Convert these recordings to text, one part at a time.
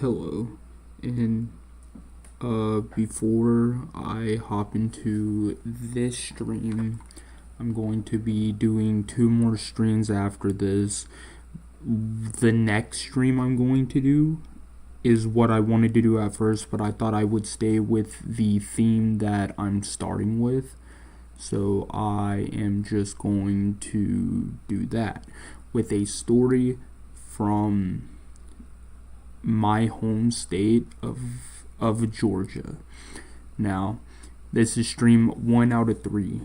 Hello, and before I hop into this stream, I'm going to be doing 2 more streams after this. The next stream I'm going to do is what I wanted to do at first, but I thought I would stay with the theme that I'm starting with. So I am just going to do that with a story from my home state of Georgia. Now, this is stream 1 out of 3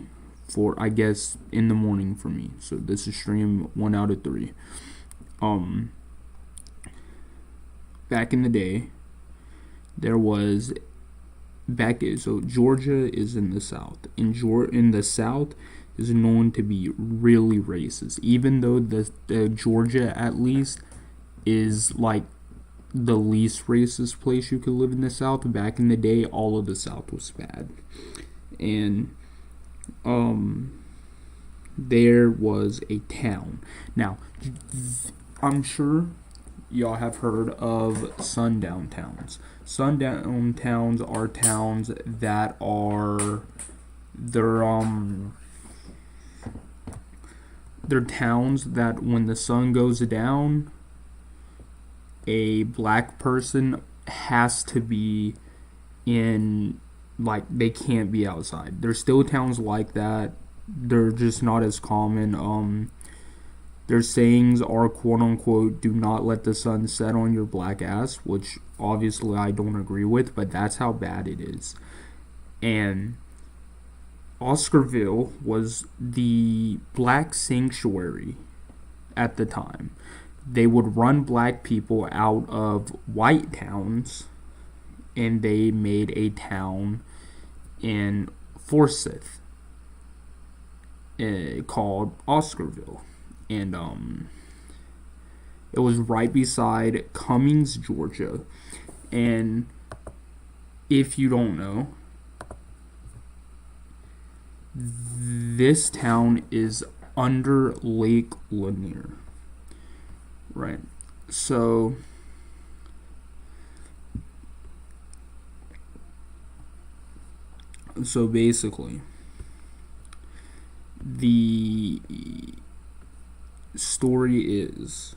for, I guess, in the morning for me. So this is stream 1 out of 3. Back in the day, there was so Georgia is in the South. In the South is known to be really racist, even though the Georgia at least is like the least racist place you could live in the South. Back in the day, all of the South was bad. And there was a town. Now, I'm sure y'all have heard of sundown towns. Sundown towns are towns that are they're towns that when the sun goes down, a black person has to be in, like, they can't be outside. There's still towns like that. They're just not as common. Their sayings are, quote unquote, do not let the sun set on your black ass, which obviously I don't agree with, but that's how bad it is. And Oscarville was the black sanctuary at the time. They would run black people out of white towns, and they made a town in Forsyth called Oscarville. And it was right beside Cummings, Georgia. And if you don't know, this town is under Lake Lanier. Right. So basically, the story is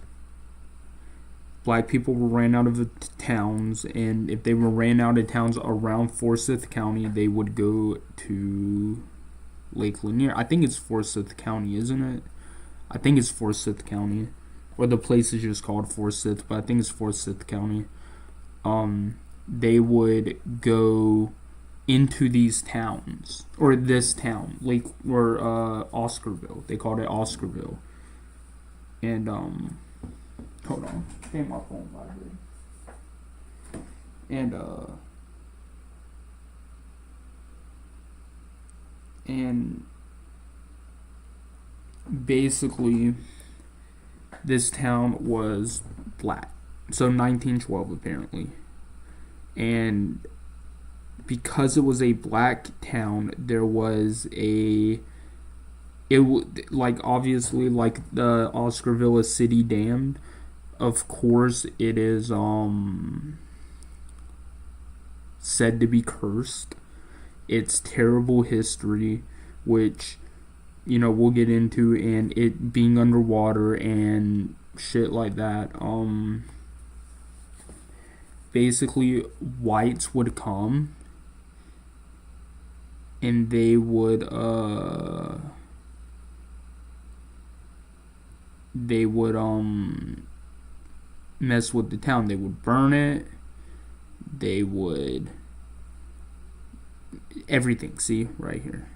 black people were ran out of towns, and if they were ran out of towns around Forsyth County, they would go to Lake Lanier. I think it's Forsyth County, isn't it? I think it's Forsyth County, or the place is just called Forsyth, but I think it's Forsyth County. They would go into these towns, or this town, Oscarville. They called it Oscarville. And hold on, I think my phone vibrated. And basically, this town was black. So 1912 apparently. And because it was a black town, there was obviously, like the Oscarville is city damned. Of course, it is said to be cursed. It's terrible history, which, you know, we'll get into, and it being underwater and shit like that. Basically, whites would come, and they would mess with the town. They would burn it. They would everything. See right here,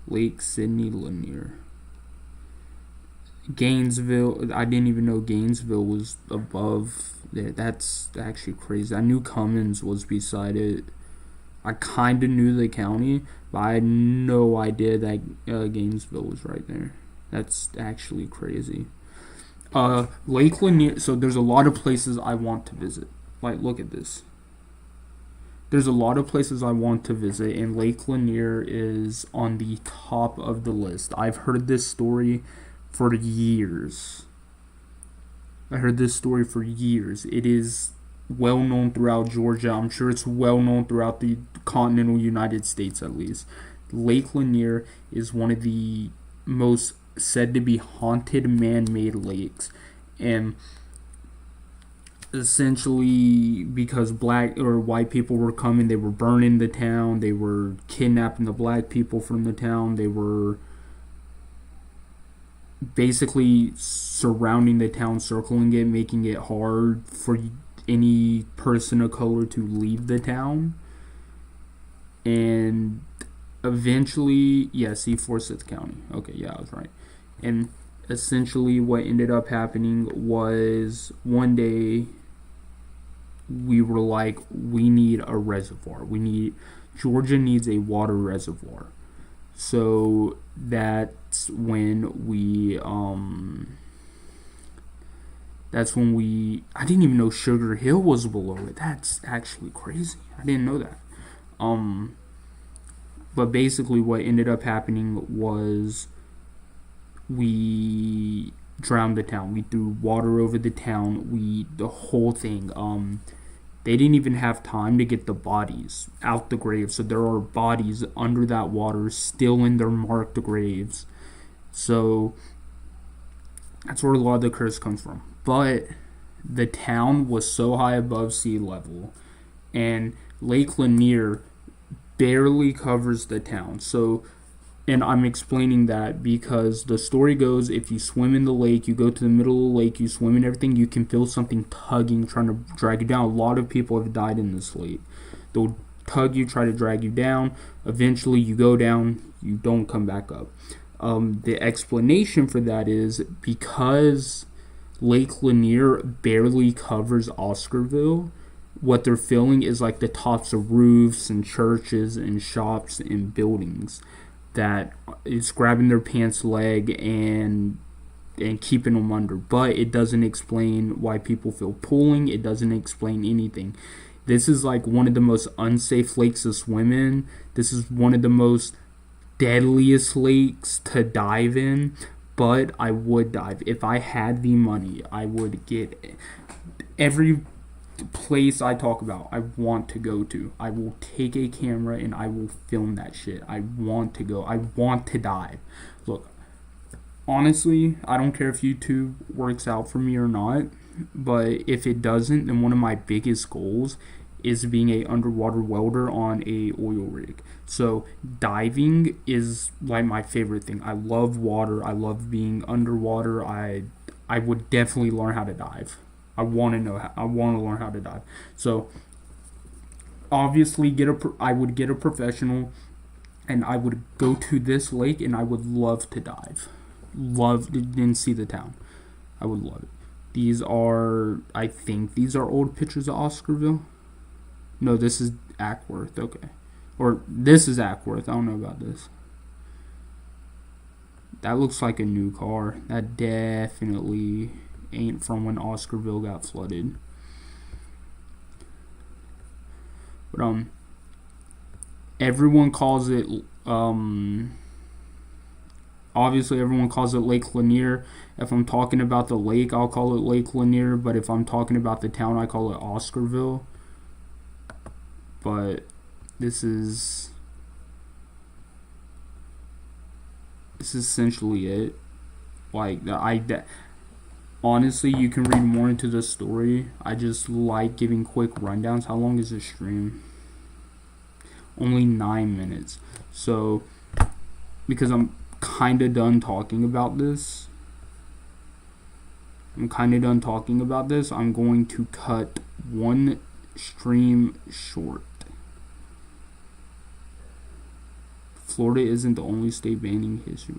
Lake Sidney Lanier, Gainesville. I didn't even know Gainesville was above there. That's actually crazy. I knew Cummins was beside it. I kind of knew the county, but I had no idea that Gainesville was right there. That's actually crazy. Lake Lanier, so there's a lot of places I want to visit. Like, look at this. There's a lot of places I want to visit, and Lake Lanier is on the top of the list. I've heard this story for years. It is well known throughout Georgia. I'm sure it's well known throughout the continental United States at least. Lake Lanier is one of the most said to be haunted man-made lakes, and essentially because black or white people were coming, they were burning the town, they were kidnapping the black people from the town, they were basically surrounding the town, circling it, making it hard for any person of color to leave the town. And eventually, yeah, Forsyth County. Okay, yeah, I was right. And essentially what ended up happening was one day we were like, we need a reservoir. Georgia needs a water reservoir. So that's when we I didn't even know Sugar Hill was below it. That's actually crazy. I didn't know that. But basically what ended up happening was we drowned the town. We threw water over the town. The whole thing. They didn't even have time to get the bodies out the grave. So there are bodies under that water still in their marked graves. So that's where a lot of the curse comes from. But the town was so high above sea level, and Lake Lanier barely covers the town. So, and I'm explaining that because the story goes, if you swim in the lake, you go to the middle of the lake, you swim and everything, you can feel something tugging, trying to drag you down. A lot of people have died in this lake. They'll tug you, try to drag you down. Eventually you go down, you don't come back up. The explanation for that is because Lake Lanier barely covers Oscarville, what they're filling is like the tops of roofs and churches and shops and buildings that is grabbing their pants leg and keeping them under. But it doesn't explain why people feel pulling. It doesn't explain anything. This is like one of the most unsafe lakes to swim in. This is one of the most deadliest lakes to dive in. But I would dive. If I had the money, I would get every place I talk about, I want to go to. I will take a camera and I will film that shit. I want to go. I want to dive. Look, honestly, I don't care if YouTube works out for me or not, but if it doesn't, then one of my biggest goals is being a underwater welder on a oil rig. So diving is like my favorite thing. I love water. I love being underwater. I would definitely learn how to dive. I want to learn how to dive. So obviously I would get a professional, and I would go to this lake and I would love to dive. Didn't see the town. I would love it. I think these are old pictures of Oscarville. No, this is Ackworth. Okay. Or this is Ackworth. I don't know about this. That looks like a new car. That definitely ain't from when Oscarville got flooded. But everyone calls it obviously everyone calls it Lake Lanier. If I'm talking about the lake, I'll call it Lake Lanier, but if I'm talking about the town, I call it Oscarville. But this is essentially it. Like honestly, you can read more into the story. I just like giving quick rundowns. How long is this stream? Only 9 minutes. So, because I'm kind of done talking about this, I'm going to cut one stream short. Florida isn't the only state banning history.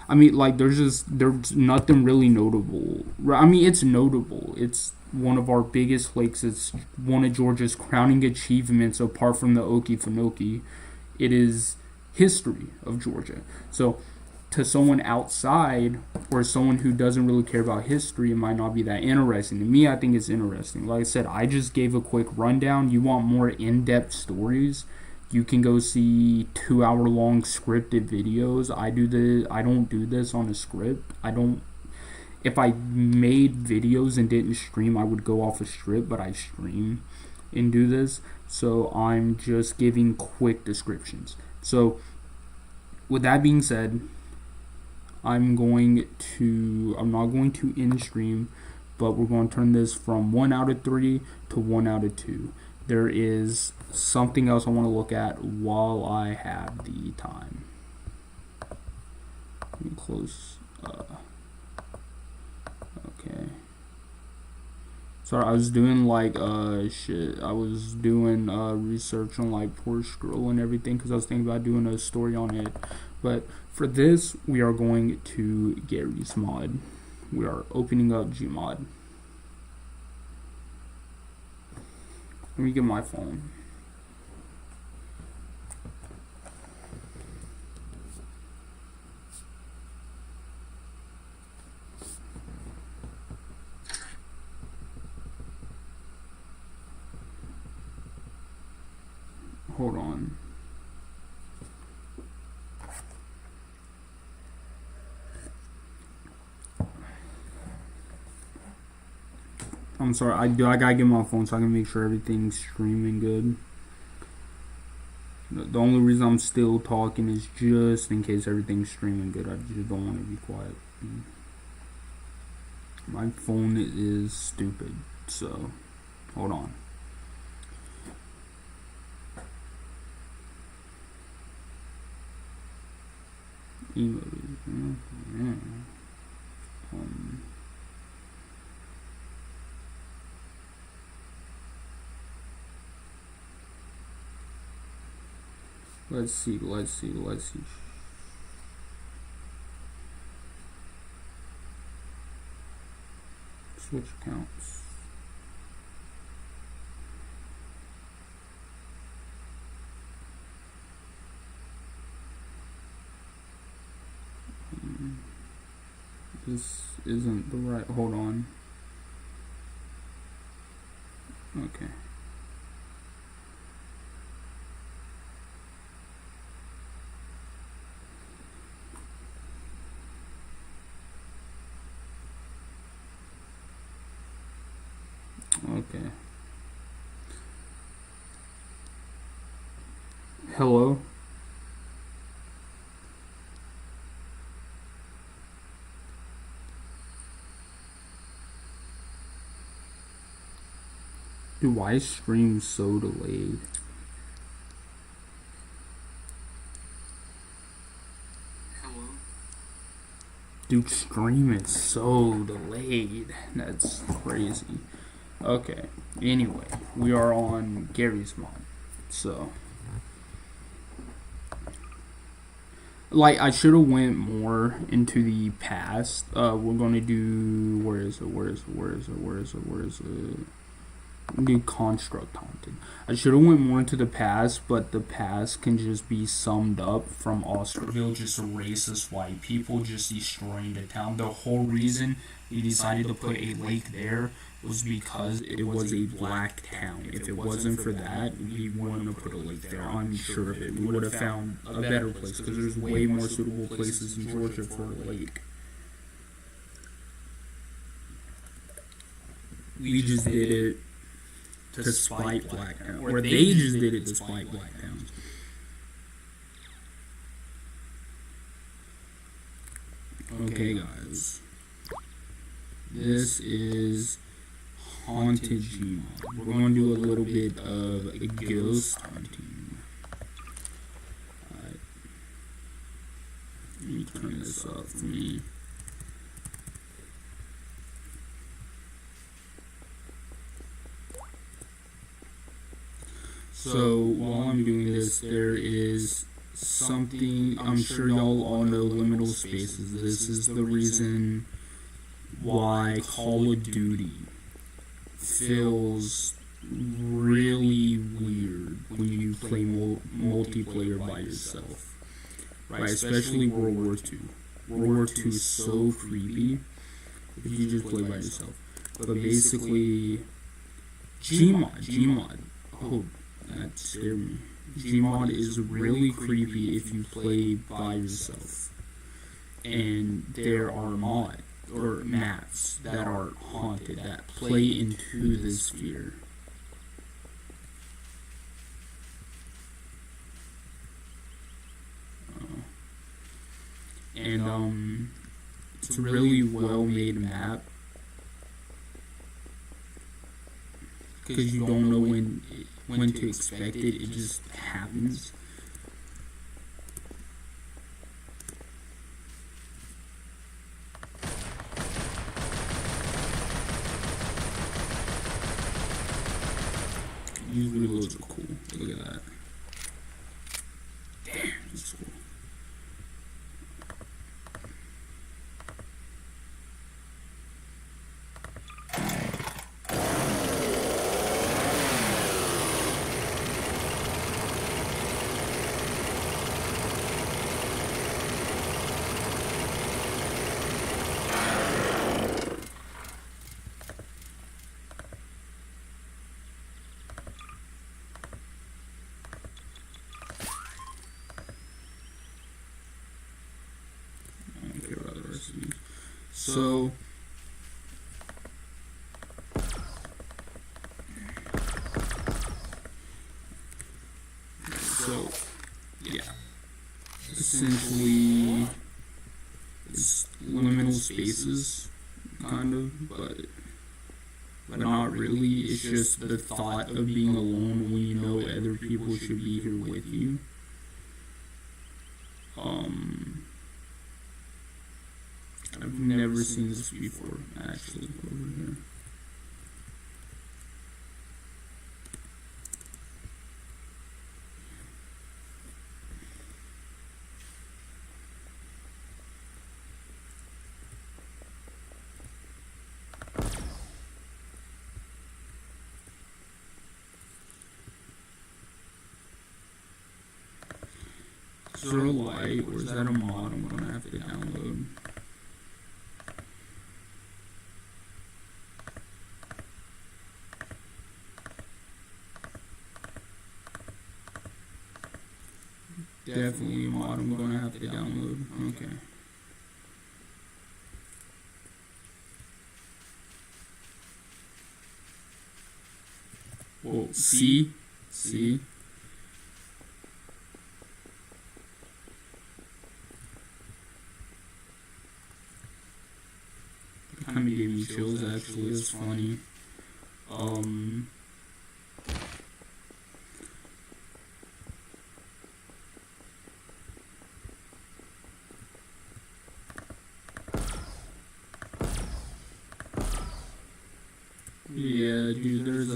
I mean, like, there's nothing really notable. I mean, it's notable. It's one of our biggest lakes. It's one of Georgia's crowning achievements apart from the Okefenokee. It is history of Georgia. So, to someone outside or someone who doesn't really care about history, it might not be that interesting. To me, I think it's interesting. Like I said, I just gave a quick rundown. You want more in-depth stories, you can go see 2-hour-long scripted videos. I don't do this on a script. if I made videos and didn't stream, I would go off a script, but I stream and do this. So I'm just giving quick descriptions. So with that being said, I'm not going to end stream, but we're going to turn this from 1 out of 3 to 1 out of 2. There is something else I want to look at while I have the time. Let me close. Okay. Sorry, I was doing like shit. I was doing research on like Porsche Girl and everything because I was thinking about doing a story on it. But for this, we are going to Gary's mod. We are opening up Gmod. Let me get my phone. Hold on. I'm sorry, I gotta get my phone so I can make sure everything's streaming good. The only reason I'm still talking is just in case everything's streaming good. I just don't want to be quiet. My phone is stupid, so hold on. Let's see. Switch accounts. This isn't the right, hold on. Okay. Okay. Hello? Dude, why is stream so delayed? Hello? Dude, stream is so delayed. That's crazy. Okay, anyway, we are on Gary's mod. So, like, I should have went more into the past. We're going to do, where is it? Do construct haunted. I should have went more into the past, but the past can just be summed up from Oscarville, just racist white people just destroying the town. The whole reason we decided to put a lake there was because it was a black town. If it wasn't for that, we wouldn't have put a lake there. I'm sure of it. We would have found a better place because there's way more suitable places in Georgia for a lake. We just did it to spite black towns, or they just did it to spite black towns. Okay, guys, this is Haunted Gmod. We're going to do a little bit of ghost hunting. Alright, let me turn this up for me. So while I'm doing this, there is something, I'm sure y'all all know liminal spaces. This is the reason why Call of Duty feels really weird when you play multiplayer by yourself, right? Especially World War II. World War II is so creepy if you just play by yourself. But basically, Gmod. Oh, that scared me. Gmod is really creepy if you play by yourself. And there are mods. or maps that are haunted, that play into the sphere. And it's a really well made map, because you don't know when to expect it. It just happens. These reloads are cool. Look at that. Damn, that's cool. So, yeah, essentially, it's liminal spaces, kind of, but not really. It's just the thought of being alone when you know other people should be here with you. I've never seen this before, actually, over here. Is there a light, or is that a mod I'm gonna have to download? Definitely a mod I'm gonna have to download. Okay. Well, see? Kind of gave me chills, actually. It's funny. Yeah, dude, there's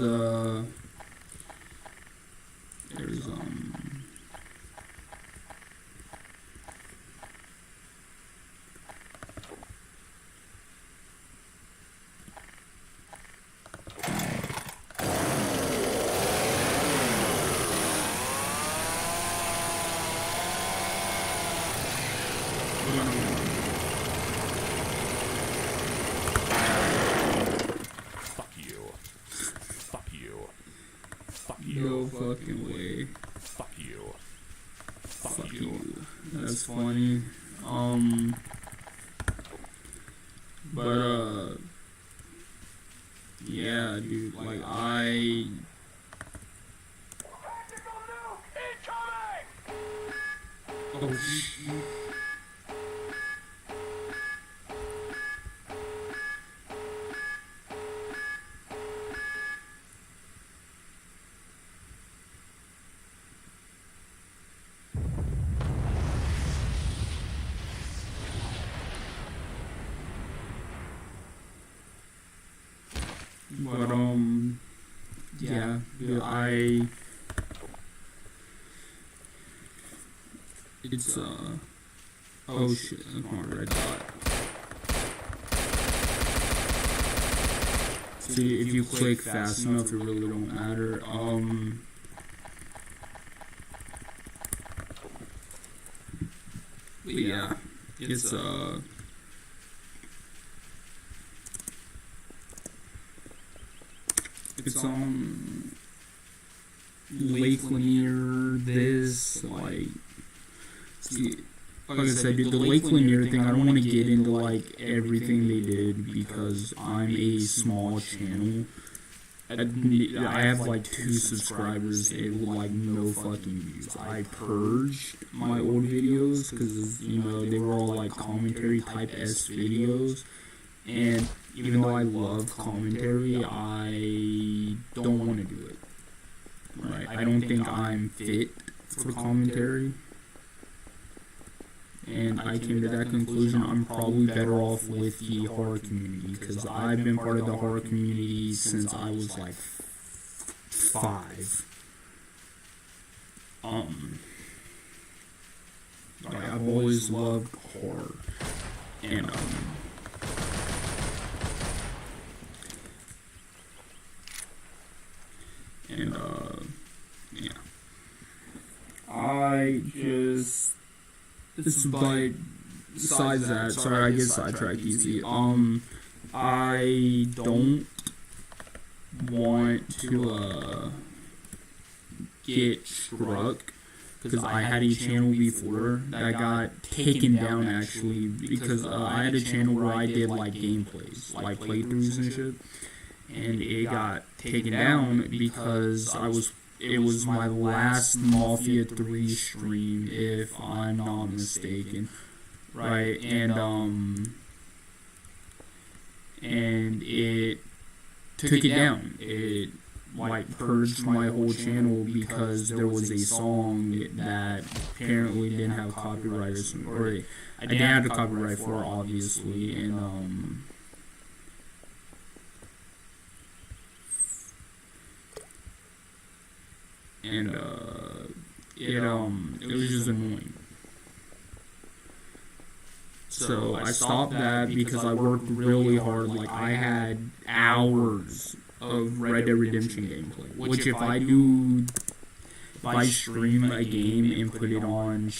no fucking way. Fuck you. Fuck you. That's funny. But yeah, dude, like oh shit. But yeah, dude, it's oh shit, that's my red dot. See, if you click fast enough, it really don't matter. But yeah, it's Lake Lanier, this, like, see, like I said, dude, the Lake Lanier thing, I don't want to get into, like, everything they did because I'm a small channel. I have, like, 2 subscribers and, like, no fucking views. I purged my old videos because, you know, they were all, like, commentary type S videos. And even though I love commentary, I don't want to do it. Right? I don't think I'm fit for commentary. And I came to that conclusion. I'm probably better off with the horror community because I've been part of the horror community since I was like 5. Like I've always loved horror, and yeah. I just. But besides that, sorry, I get sidetracked easy. I don't want to get struck because I had a channel before that got taken down actually because I had a channel where I did like gameplays, like playthroughs and shit, and it got taken down because it was my last Mafia 3 stream, if I'm not mistaken, right? And it took it down. It like purged my whole channel because there was a song that apparently didn't have copyright or I didn't have the copyright for, obviously, and it was just annoying. So I stopped that because I worked really hard. Like I had hours of Red Dead Redemption gameplay, which if I stream a game and put it on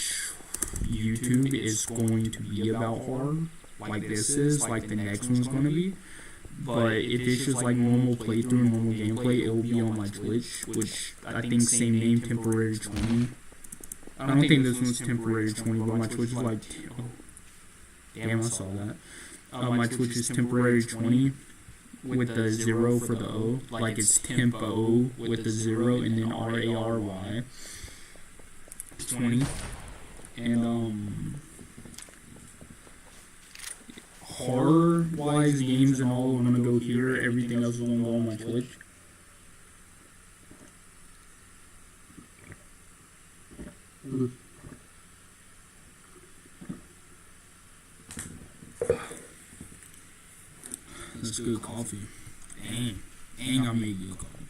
YouTube, it's going to be about horror, like this is, like the next one's going to be. But if it's just like normal playthrough, normal gameplay, it will be on my Twitch, which I think same name, Temporary 20. I don't think this one's Temporary 20, but my Twitch is like, oh, damn, I saw that. My Twitch is Temporary 20 with the 0 for the O, like it's Tempo with the 0 and then RARY 20. And horror-wise games and all, I'm gonna go here. Everything else is gonna go on my Twitch. That's good coffee. Dang, I made good coffee.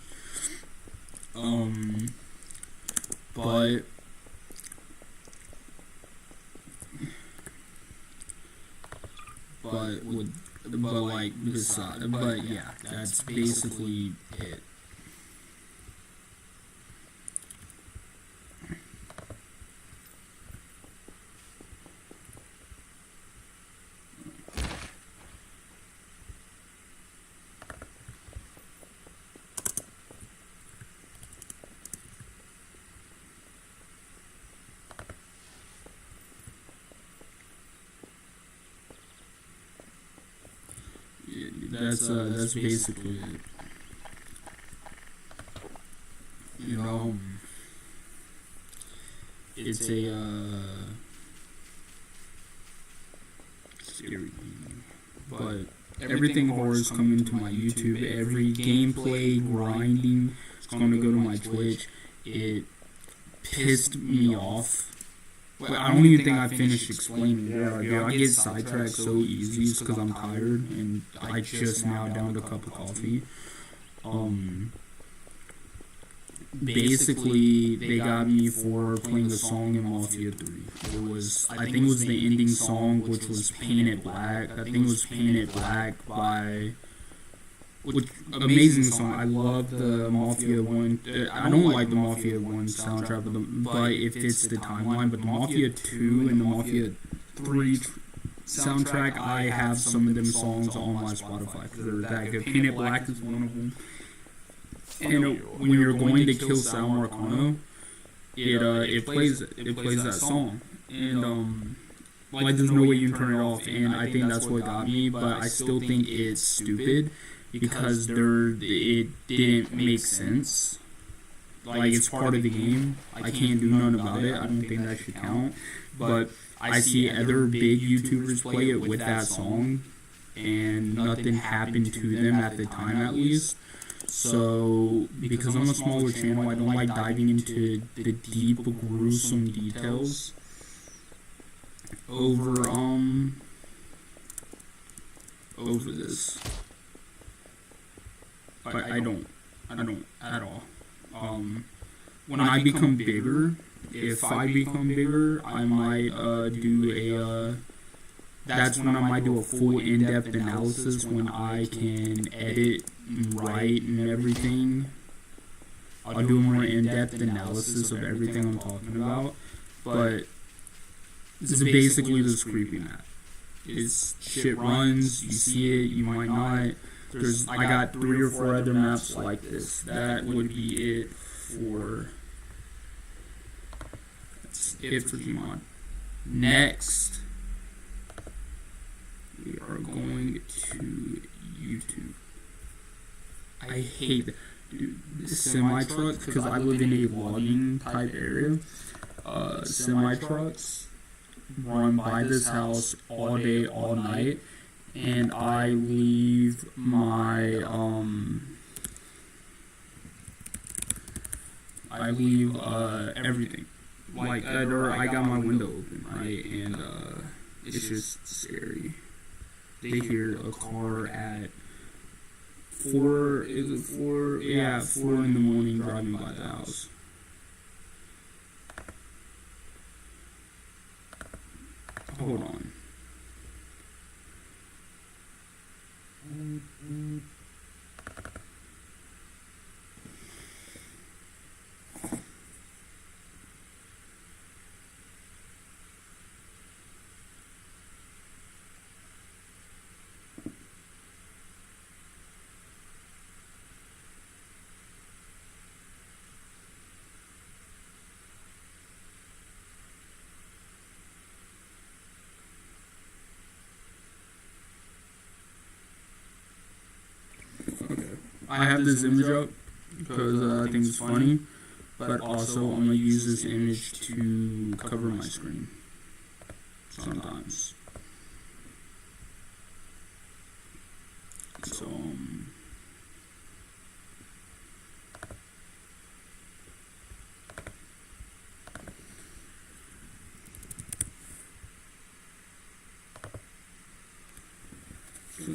But yeah, that's basically it. That's basically it. You know, it's a scary game, but everything horror is coming to my YouTube. Every gameplay grinding is going to go to my Twitch. It pissed me off. Well, I don't even think I finished explaining it. I get sidetracked so easy just because I'm tired and I just now downed a cup of coffee. Basically, they got me for playing a song in Mafia 3. I think it was the ending song, which was Painted Black. I think it was Painted Black by... Which, amazing song. I love the Mafia 1. I don't like the Mafia 1 soundtrack, but it fits the timeline. But the Mafia 2 and the Mafia 3 soundtrack, I have some of them songs on my Spotify because they're that good. Painted Black is one of them. And when you're going to kill Sal Marcano, it plays that song. And like there's no way you can turn it off, and I think that's what got me. But I still think it's stupid because it didn't make sense. Like it's part of the game. I can't do nothing about it. I don't think that should count. But I see other big YouTubers play it with that song, and nothing happened to them at the time, at least. So, because I'm a smaller channel, I don't like diving into the deep, gruesome details over this. I don't at all. When I become bigger, if I become bigger, I might that's when I might do a full in-depth analysis when I can edit and write and everything. I'll do a more in-depth analysis of everything I'm talking about. But this is basically this creepy map. It's shit runs, you see it, you might not. I got 3 or 4 other maps like this. That would be it for Gmod. Next, we are going to YouTube. I hate that. Dude, semi-trucks, because I live in a logging type area. Semi-trucks run by this house all day, all night, and I leave my, everything. Like, I got my window open, right, and, it's just scary. They hear a car at 4 in the morning driving by the house. Hold on. I have this image up because I think it's funny, but also I'm going to use this image to cover my screen sometimes. So,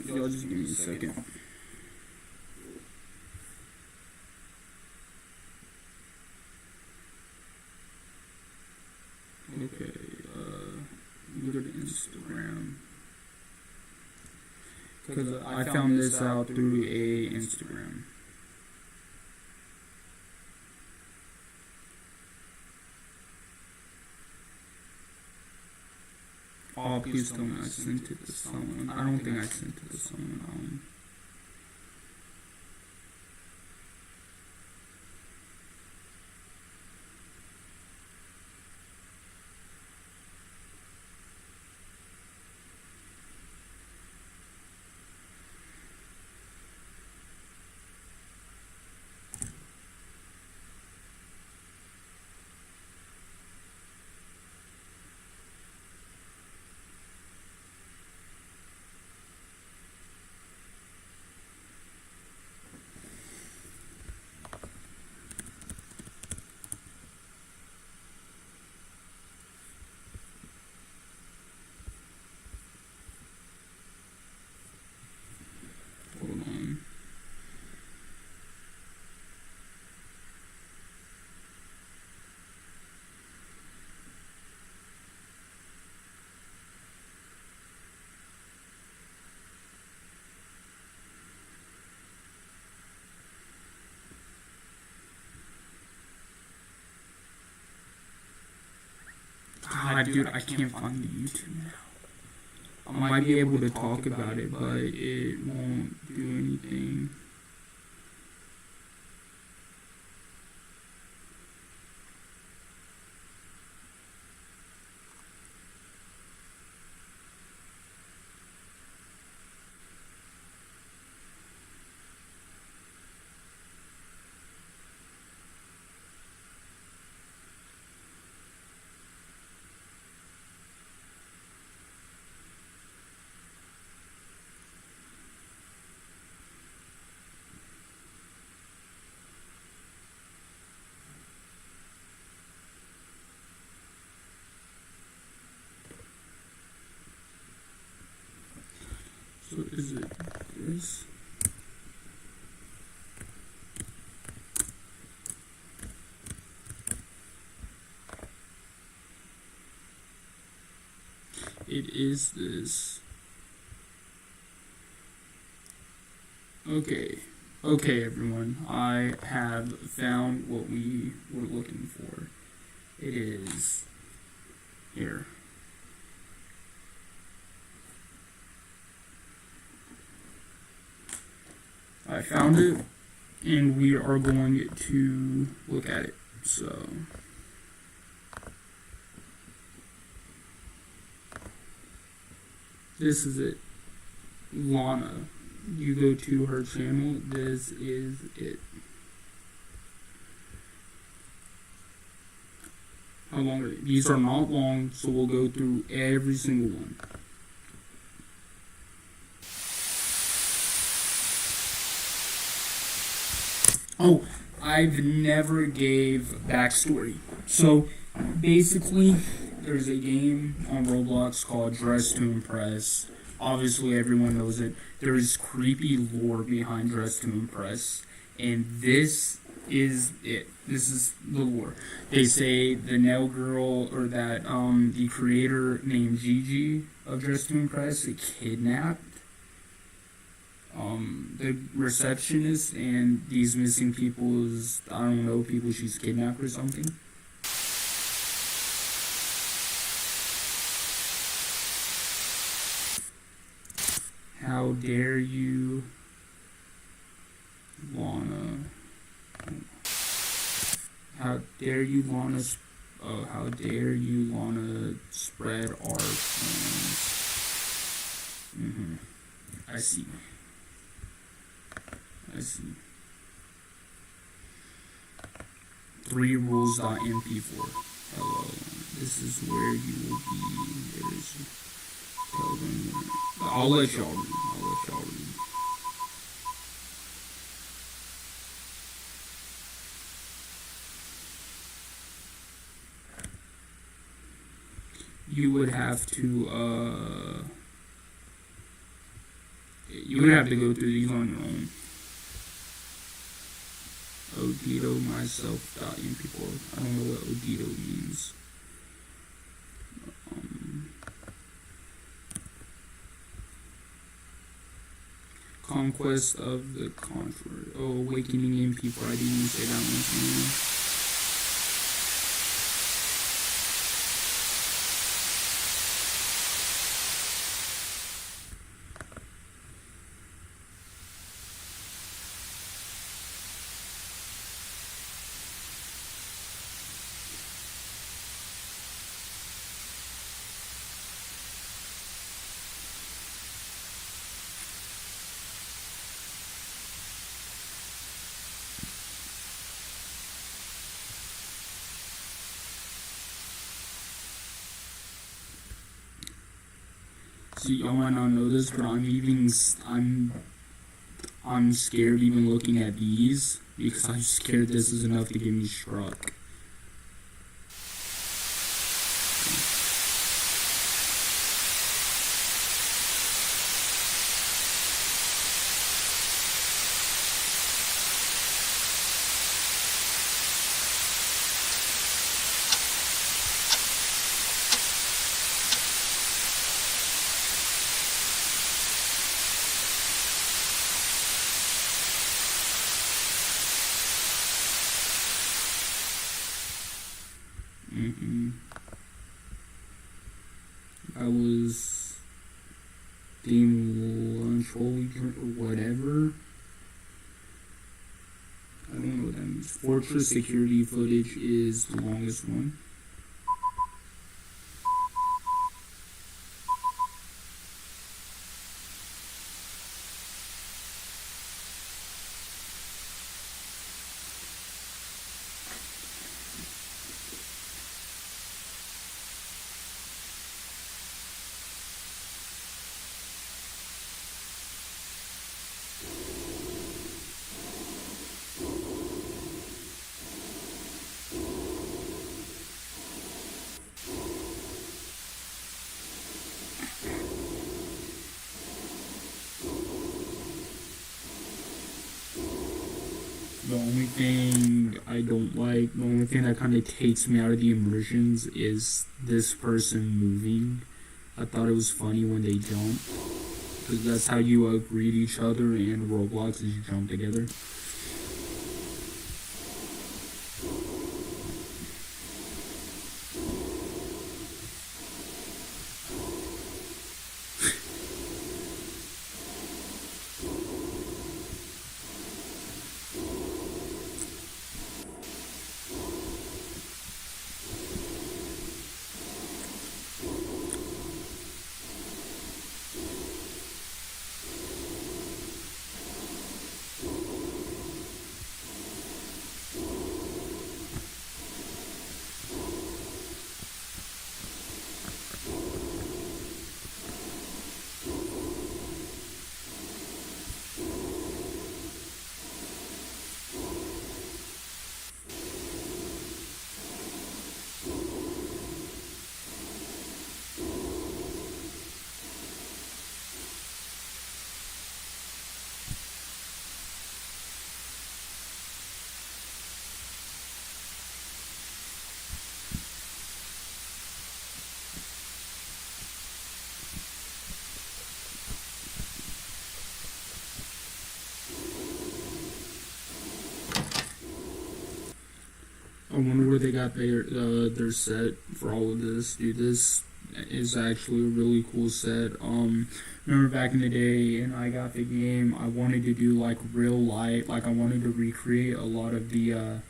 y'all just give me a second. Okay, go to Instagram. Because I found this out through a Instagram. Oh, please tell me I sent it to someone. I don't think I sent it to someone. Dude, I can't find the YouTube now. I might be able to talk about it, but it won't do anything. So is it this? It is this. Okay. Okay, everyone. I have found what we were looking for. It is here. I found it, and we are going to look at it. So this is it. Lana. You go to her channel. This is it. How long are they? These are not long, so we'll go through every single one. Oh, I've never gave backstory. So basically, there's a game on Roblox called Dress to Impress. Obviously, everyone knows it. There is creepy lore behind Dress to Impress, and this is it. This is the lore. They say the nail girl, or that the creator named Gigi of Dress to Impress, kidnapped the receptionist and these missing people's, I don't know, people she's kidnapped or something. How dare you, Lana? How dare you, Lana? How dare you, Lana, spread our plans? I see. I see. 3rules.mp4. Hello. This is where you will be. There is. Tell them. I'll let y'all read. You would have to go through these on your own. Odito myself.mp4. I don't know what Odito means. Conquest of the Conqueror. Oh, Awakening MP4. I didn't even say that one's name. See, y'all might not know this, but I'm scared even looking at these because I'm scared this is enough to get me struck. I was eating lunch while we drink or whatever. I don't know what that means. Fortress security footage is the longest one. thing I don't like, the only thing that kind of takes me out of the immersions is this person moving. I thought it was funny when they jump, because that's how you greet each other in Roblox, is you jump together. I wonder where they got their set for all of this. Dude, this is actually a really cool set. Remember back in the day, and I got the game. I wanted to do like real life, like I wanted to recreate a lot of the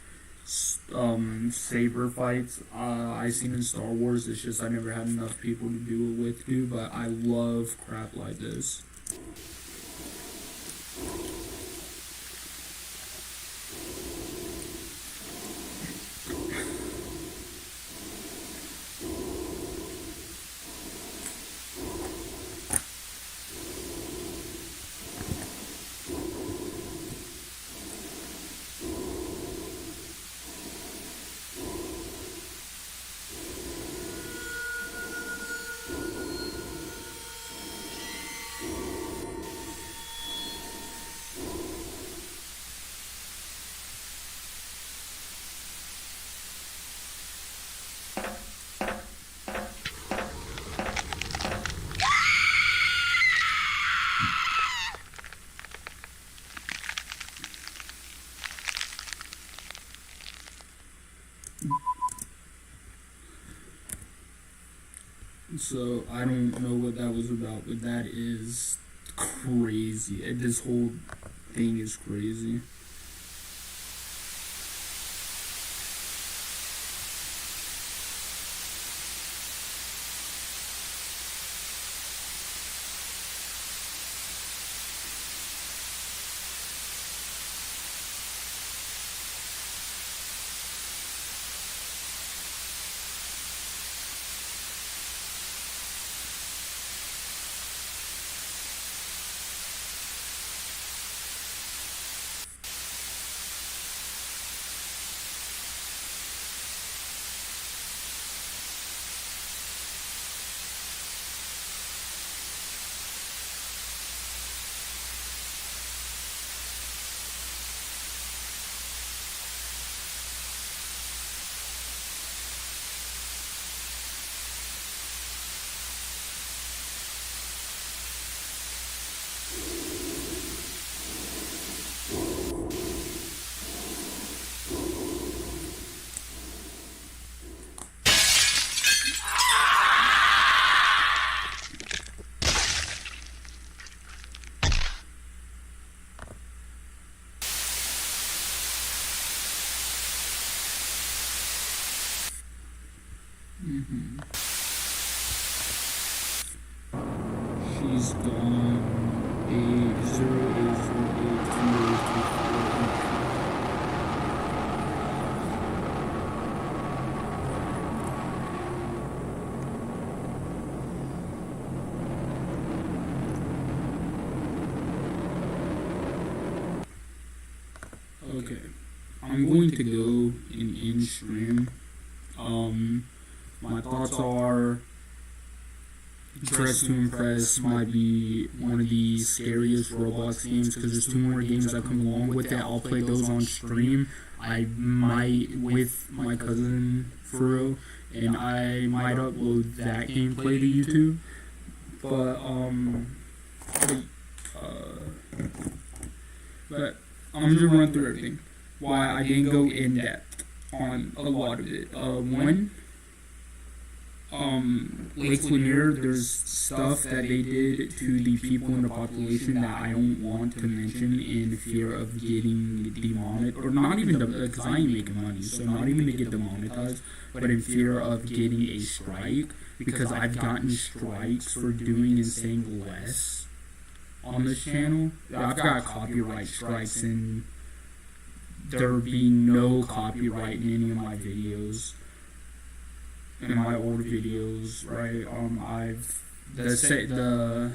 saber fights I seen in Star Wars. It's just I never had enough people to do it with, dude. But I love crap like this. So I don't know what that was about, but that is crazy. This whole thing is crazy. She's gone. 808082824. Okay, I'm going to go in stream. My thoughts are, Dress to Impress might be one of the scariest Roblox games because there's 2 more games that come along with it. I'll play those on stream. I might with my cousin for real, and I might upload that gameplay to YouTube. But but I'm just run through everything. Why I didn't go in depth on a lot of it. Lake Lanier, there's stuff that they did to the people in the population that I don't want to mention in fear of getting demonetized, or not even because I ain't making money, so not even to get demonetized, but in fear of getting a strike, because I've gotten strikes for doing and saying less on this channel. I've got copyright strikes and there being no copyright in any of my videos. In my old videos, right? The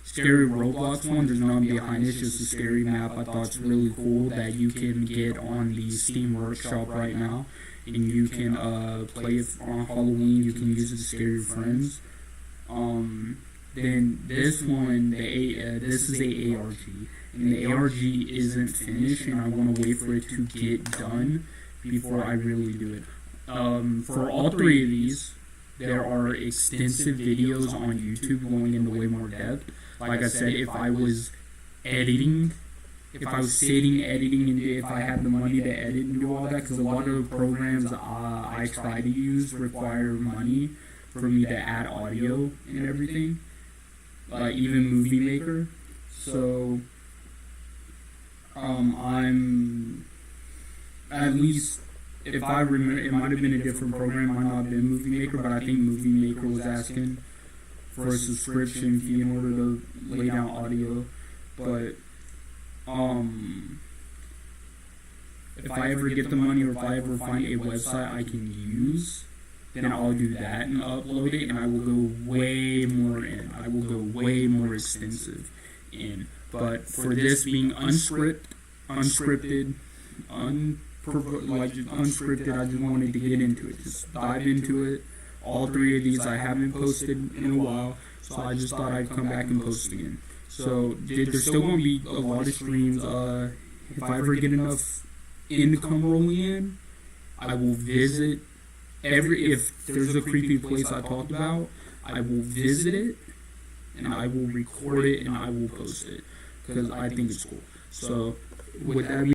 scary Roblox one, there's none behind it, it's just a scary map. I thought it's really cool that you can get on the Steam Workshop right now, and you can play it on Halloween. You can use it to scare your friends. Then this one, this is a ARG, and the ARG isn't finished, and I want to wait for it to get done before I really do it. For all 3 of these, there are extensive videos on YouTube going into way more depth. Like I said, if I was editing, if I was sitting editing, and if I had the money to edit and do all that, because a lot of the programs I try to use require money for me to add audio and everything, like even Movie Maker. So, I'm at least. If I remember, it might have been a different program, it might not have been Movie Maker, but I think Movie Maker was asking for a subscription fee in order to lay down audio. But if I ever get the money, or if I ever find a website I can use, then I'll do that and upload it, and I will go way more in. I will go way more extensive in. But for this being unscripted, just unscripted, I just wanted to get into it, just dive into it. All 3 of these I haven't posted in a while, so I just thought I'd come back and post again. So there's still going to be a lot of streams. If I ever get enough income rolling in, I will visit if there's a creepy place I talked about, I will visit it, and I will record it, and I will post it, because I think it's cool. So with that